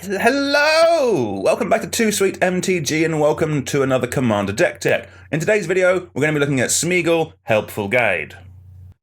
Hello! Welcome back to Too Sweet MTG and welcome to another Commander deck tech. In today's video, we're going to be looking at Sméagol Helpful Guide.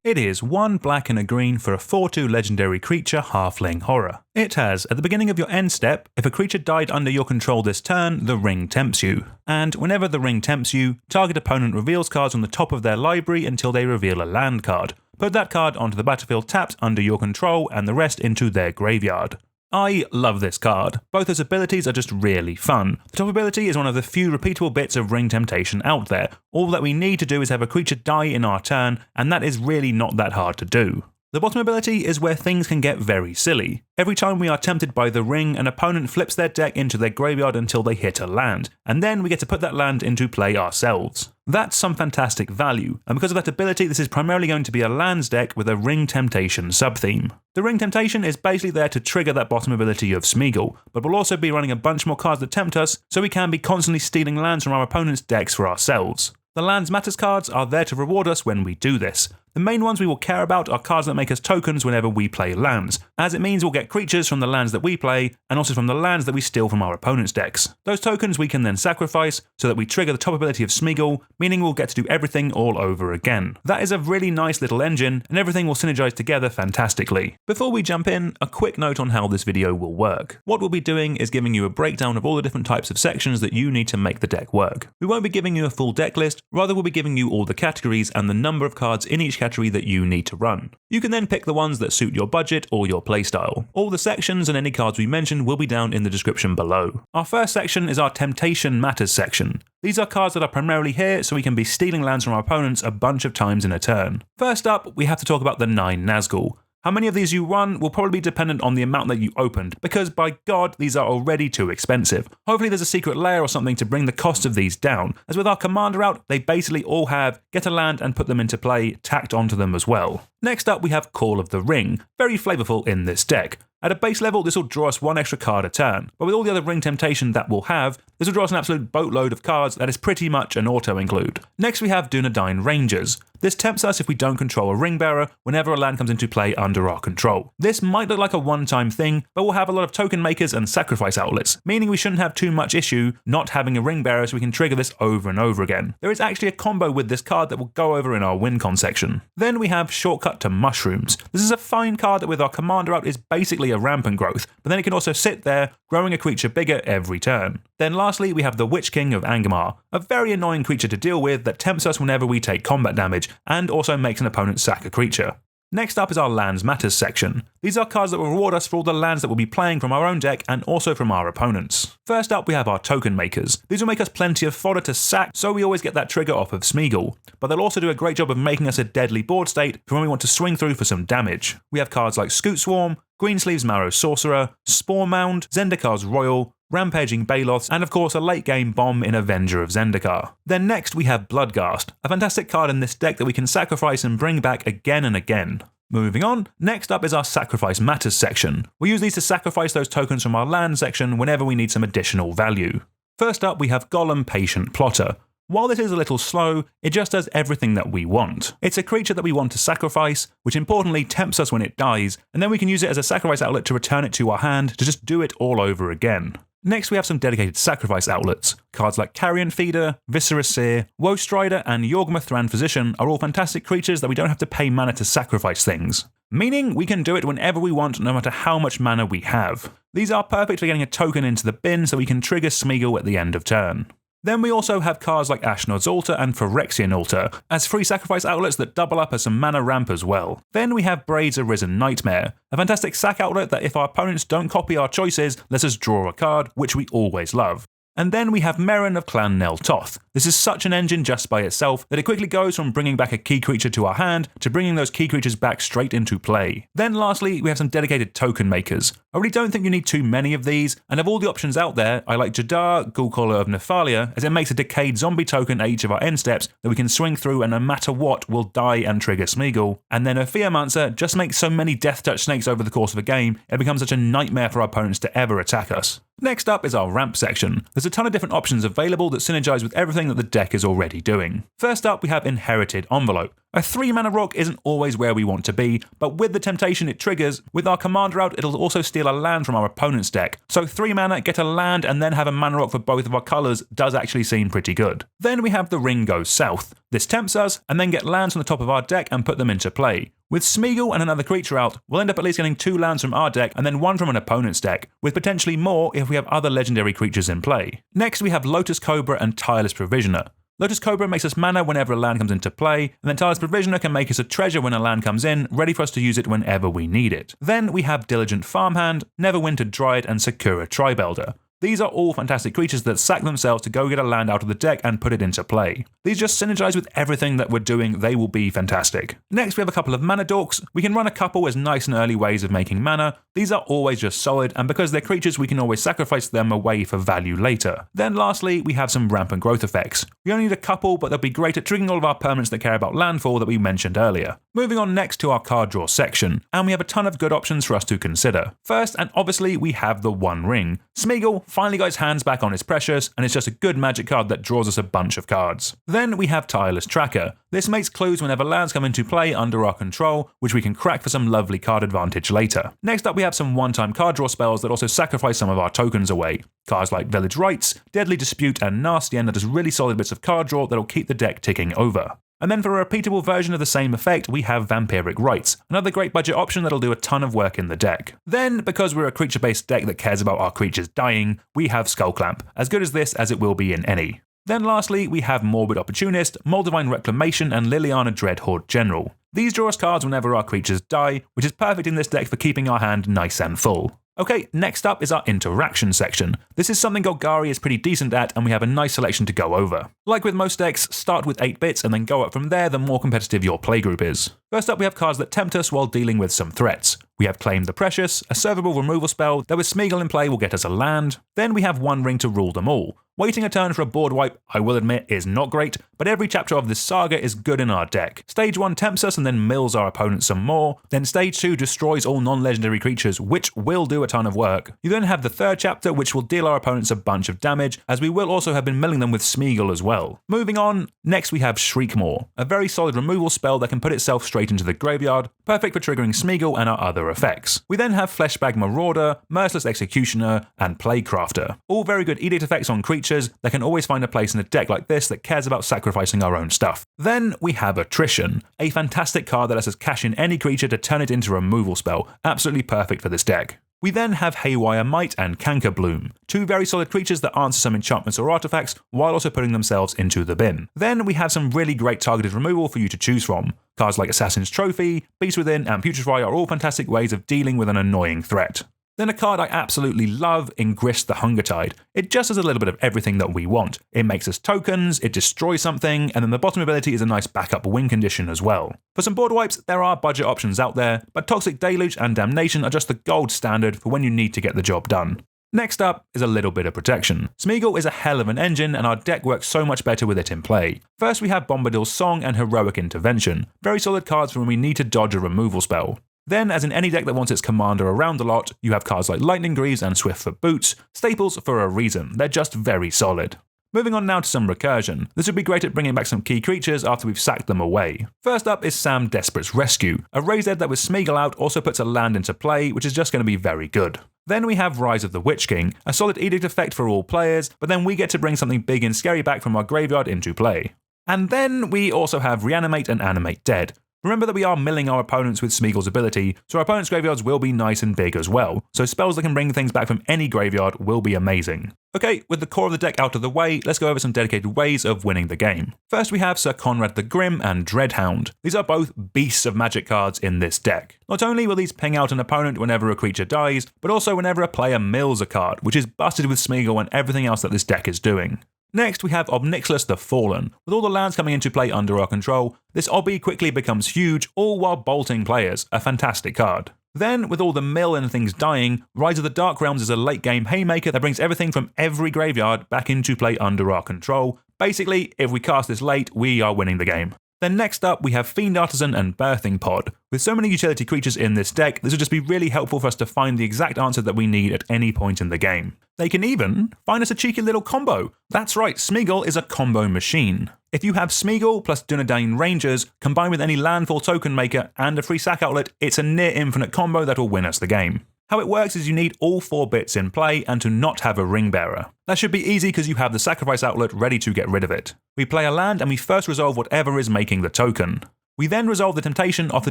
It is 1 black and a green for a 4/2 legendary creature halfling horror. It has, at the beginning of your end step, if a creature died under your control this turn, the ring tempts you. And whenever the ring tempts you, target opponent reveals cards on the top of their library until they reveal a land card. Put that card onto the battlefield tapped under your control and the rest into their graveyard. I love this card. Both its abilities are just really fun. The top ability is one of the few repeatable bits of ring temptation out there. All that we need to do is have a creature die in our turn, and that is really not that hard to do. The bottom ability is where things can get very silly. Every time we are tempted by the ring, an opponent flips their deck into their graveyard until they hit a land, and then we get to put that land into play ourselves. That's some fantastic value, and because of that ability, this is primarily going to be a lands deck with a ring temptation subtheme. The ring temptation is basically there to trigger that bottom ability of Sméagol, but we'll also be running a bunch more cards that tempt us, so we can be constantly stealing lands from our opponent's decks for ourselves. The Lands Matters cards are there to reward us when we do this. The main ones we will care about are cards that make us tokens whenever we play lands, as it means we'll get creatures from the lands that we play, and also from the lands that we steal from our opponent's decks. Those tokens we can then sacrifice, so that we trigger the top ability of Sméagol, meaning we'll get to do everything all over again. That is a really nice little engine, and everything will synergize together fantastically. Before we jump in, a quick note on how this video will work. What we'll be doing is giving you a breakdown of all the different types of sections that you need to make the deck work. We won't be giving you a full deck list, rather we'll be giving you all the categories and the number of cards in each category that you need to run. You can then pick the ones that suit your budget or your playstyle. All the sections and any cards we mentioned will be down in the description below. Our first section is our Temptation Matters section. These are cards that are primarily here so we can be stealing lands from our opponents a bunch of times in a turn. First up, we have to talk about the 9 Nazgûl. How many of these you run will probably be dependent on the amount that you opened, because by God, these are already too expensive. Hopefully there's a secret layer or something to bring the cost of these down, as with our commander out, they basically all have get a land and put them into play tacked onto them as well. Next up we have Call of the Ring, very flavourful in this deck. At a base level, this will draw us 1 extra card a turn, but with all the other ring temptation that we'll have, this will draw us an absolute boatload of cards that is pretty much an auto-include. Next we have Dúnedain Rangers. This tempts us if we don't control a ring bearer whenever a land comes into play under our control. This might look like a one-time thing, but we'll have a lot of token makers and sacrifice outlets, meaning we shouldn't have too much issue not having a ring bearer so we can trigger this over and over again. There is actually a combo with this card that we'll go over in our WINCONS section. Then we have Shortcut to Mushrooms. This is a fine card that with our commander out is basically a rampant growth, but then it can also sit there, growing a creature bigger every turn. Then lastly, we have the Witch King of Angmar, a very annoying creature to deal with that tempts us whenever we take combat damage, and also makes an opponent sack a creature. Next up is our Lands Matters section. These are cards that will reward us for all the lands that we'll be playing from our own deck and also from our opponents. First up we have our Token Makers. These will make us plenty of fodder to sack, so we always get that trigger off of Sméagol, but they'll also do a great job of making us a deadly board state for when we want to swing through for some damage. We have cards like Scute Swarm, Greensleeves Maro-Sorcerer, Sporemound, Zendikar's Roil, Rampaging Baloths, and of course a late game bomb in Avenger of Zendikar. Then next we have Bloodghast, a fantastic card in this deck that we can sacrifice and bring back again and again. Moving on, next up is our Sacrifice Matters section. We use these to sacrifice those tokens from our land section whenever we need some additional value. First up we have Gollum Patient Plotter. While this is a little slow, it just does everything that we want. It's a creature that we want to sacrifice, which importantly tempts us when it dies, and then we can use it as a sacrifice outlet to return it to our hand to just do it all over again. Next we have some dedicated sacrifice outlets. Cards like Carrion Feeder, Viscera Seer, Woe Strider and Yawgmoth Physician are all fantastic creatures that we don't have to pay mana to sacrifice things. Meaning we can do it whenever we want no matter how much mana we have. These are perfect for getting a token into the bin so we can trigger Sméagol at the end of turn. Then we also have cards like Ashnod's Altar and Phyrexian Altar, as free sacrifice outlets that double up as some mana ramp as well. Then we have Braid's Arisen Nightmare, a fantastic sack outlet that if our opponents don't copy our choices, lets us draw a card, which we always love. And then we have Merrin of Clan Nel Toth. This is such an engine just by itself that it quickly goes from bringing back a key creature to our hand to bringing those key creatures back straight into play. Then lastly, we have some dedicated token makers. I really don't think you need too many of these, and of all the options out there, I like Jadar, Ghoulcaller of Nephalia, as it makes a decayed zombie token at each of our end steps that we can swing through and no matter what will die and trigger Sméagol. And then Ophiamancer just makes so many Death Touch snakes over the course of a game, it becomes such a nightmare for our opponents to ever attack us. Next up is our ramp section. There's a ton of different options available that synergize with everything that the deck is already doing. First up we have Inherited Envelope, A 3-mana rock isn't always where we want to be, but with the temptation it triggers, with our commander out it'll also steal a land from our opponent's deck. So 3 mana, get a land and then have a mana rock for both of our colours does actually seem pretty good. Then we have the Ring Goes South. This tempts us, and then get lands from the top of our deck and put them into play. With Sméagol and another creature out, we'll end up at least getting 2 lands from our deck and then 1 from an opponent's deck, with potentially more if we have other legendary creatures in play. Next we have Lotus Cobra and Tireless Provisioner. Lotus Cobra makes us mana whenever a land comes into play, and then Tireless Provisioner can make us a treasure when a land comes in, ready for us to use it whenever we need it. Then we have Diligent Farmhand, Neverwinter Dryad and Sakura Tribelder. These are all fantastic creatures that sack themselves to go get a land out of the deck and put it into play. These just synergize with everything that we're doing, they will be fantastic. Next we have a couple of mana dorks. We can run a couple as nice and early ways of making mana. These are always just solid, and because they're creatures we can always sacrifice them away for value later. Then lastly we have some rampant growth effects. We only need a couple, but they'll be great at triggering all of our permanents that care about landfall that we mentioned earlier. Moving on next to our card draw section, and we have a ton of good options for us to consider. First, and obviously, we have the One Ring. Sméagol finally got his hands back on his precious, and it's just a good magic card that draws us a bunch of cards. Then we have Tireless Tracker. This makes clues whenever lands come into play under our control, which we can crack for some lovely card advantage later. Next up we have some one-time card draw spells that also sacrifice some of our tokens away. Cards like Village Rites, Deadly Dispute and Nasty End are just really solid bits of card draw that'll keep the deck ticking over. And then for a repeatable version of the same effect, we have Vampiric Rites, another great budget option that'll do a ton of work in the deck. Then, because we're a creature-based deck that cares about our creatures dying, we have Skullclamp, as good as this as it will be in any. Then lastly, we have Morbid Opportunist, Moldavine Reclamation and Liliana Dreadhorde General. These draw us cards whenever our creatures die, which is perfect in this deck for keeping our hand nice and full. Okay, next up is our interaction section. This is something Golgari is pretty decent at, and we have a nice selection to go over. Like with most decks, start with 8 bits and then go up from there the more competitive your playgroup is. First up we have cards that tempt us while dealing with some threats. We have Claim the Precious, a servable removal spell that with Sméagol in play will get us a land. Then we have One Ring to rule them all. Waiting a turn for a board wipe, I will admit, is not great, but every chapter of this saga is good in our deck. Stage 1 tempts us and then mills our opponent some more. Then Stage 2 destroys all non-legendary creatures, which will do a ton of work. You then have the 3rd chapter, which will deal our opponents a bunch of damage, as we will also have been milling them with Sméagol as well. Moving on, next we have Shriekmaw, a very solid removal spell that can put itself straight into the graveyard, perfect for triggering Sméagol and our other effects. We then have Fleshbag Marauder, Merciless Executioner, and Plaguecrafter. All very good edict effects on creatures that can always find a place in a deck like this that cares about sacrificing our own stuff. Then we have Attrition, a fantastic card that lets us cash in any creature to turn it into a removal spell, absolutely perfect for this deck. We then have Haywire Might and Cankerbloom, 2 very solid creatures that answer some enchantments or artifacts while also putting themselves into the bin. Then we have some really great targeted removal for you to choose from. Cards like Assassin's Trophy, Beast Within and Putrefy are all fantastic ways of dealing with an annoying threat. Then a card I absolutely love, Ingrist the Hungertide. It just does a little bit of everything that we want. It makes us tokens, it destroys something, and then the bottom ability is a nice backup win condition as well. For some board wipes, there are budget options out there, but Toxic Deluge and Damnation are just the gold standard for when you need to get the job done. Next up is a little bit of protection. Sméagol is a hell of an engine, and our deck works so much better with it in play. First we have Bombadil's Song and Heroic Intervention, very solid cards for when we need to dodge a removal spell. Then, as in any deck that wants its commander around a lot, you have cards like Lightning Greaves and Swiftfoot Boots, staples for a reason, they're just very solid. Moving on now to some recursion. This would be great at bringing back some key creatures after we've sacked them away. First up is Sam Desperate's Rescue, a raised dead that with Sméagol out also puts a land into play, which is just going to be very good. Then we have Rise of the Witch King, a solid edict effect for all players, but then we get to bring something big and scary back from our graveyard into play. And then we also have Reanimate and Animate Dead. Remember that we are milling our opponents with Sméagol's ability, so our opponents' graveyards will be nice and big as well, so spells that can bring things back from any graveyard will be amazing. Okay, with the core of the deck out of the way, let's go over some dedicated ways of winning the game. First we have Sir Conrad the Grim and Dreadhound. These are both beasts of magic cards in this deck. Not only will these ping out an opponent whenever a creature dies, but also whenever a player mills a card, which is busted with Sméagol and everything else that this deck is doing. Next, we have Obnixilis the Fallen. With all the lands coming into play under our control, this obby quickly becomes huge, all while bolting players, a fantastic card. Then, with all the mill and things dying, Rise of the Dark Realms is a late game haymaker that brings everything from every graveyard back into play under our control. Basically, if we cast this late, we are winning the game. Then next up, we have Fiend Artisan and Birthing Pod. With so many utility creatures in this deck, this will just be really helpful for us to find the exact answer that we need at any point in the game. They can even find us a cheeky little combo. That's right, Sméagol is a combo machine. If you have Sméagol plus Dúnedain Rangers, combined with any landfall token maker and a free sack outlet, it's a near infinite combo that will win us the game. How it works is you need all 4 bits in play and to not have a ring bearer. That should be easy because you have the sacrifice outlet ready to get rid of it. We play a land and we first resolve whatever is making the token. We then resolve the temptation off the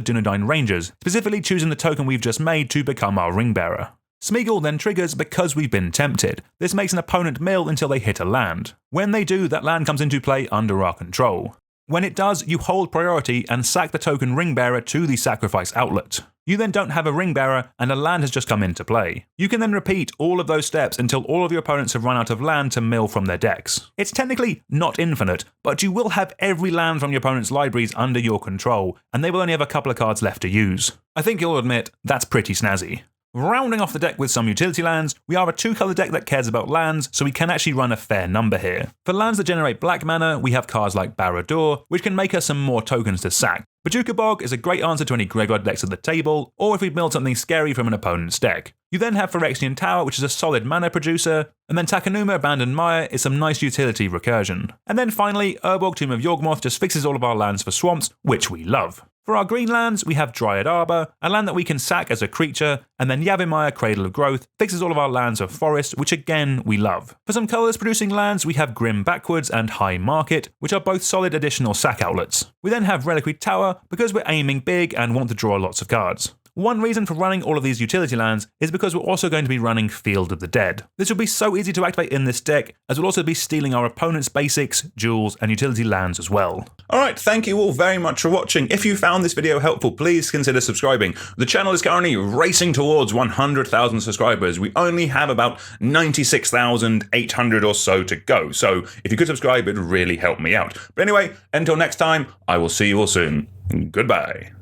Dúnedain Rangers, specifically choosing the token we've just made to become our ring bearer. Sméagol then triggers because we've been tempted. This makes an opponent mill until they hit a land. When they do, that land comes into play under our control. When it does, you hold priority and sack the token ring bearer to the sacrifice outlet. You then don't have a ring bearer and a land has just come into play. You can then repeat all of those steps until all of your opponents have run out of land to mill from their decks. It's technically not infinite, but you will have every land from your opponent's libraries under your control, and they will only have a couple of cards left to use. I think you'll admit that's pretty snazzy. Rounding off the deck with some utility lands, we are a 2-colour deck that cares about lands, so we can actually run a fair number here. For lands that generate black mana, we have cards like Barad-dûr, which can make us some more tokens to sack. Bojuka Bog is a great answer to any graveyard decks at the table, or if we build something scary from an opponent's deck. You then have Phyrexian Tower, which is a solid mana producer, and then Takenuma Abandoned Mire is some nice utility recursion. And then finally, Urborg Tomb of Yawgmoth just fixes all of our lands for swamps, which we love. For our green lands, we have Dryad Arbor, a land that we can sack as a creature, and then Yavimaya Cradle of Growth fixes all of our lands of forest, which again we love. For some colours producing lands, we have Grim Backwards and High Market, which are both solid additional sack outlets. We then have Reliquary Tower because we're aiming big and want to draw lots of cards. One reason for running all of these utility lands is because we're also going to be running Field of the Dead. This will be so easy to activate in this deck, as we'll also be stealing our opponent's basics, jewels, and utility lands as well. Alright, thank you all very much for watching. If you found this video helpful, please consider subscribing. The channel is currently racing towards 100,000 subscribers. We only have about 96,800 or so to go, so if you could subscribe, it'd really help me out. But anyway, until next time, I will see you all soon. Goodbye.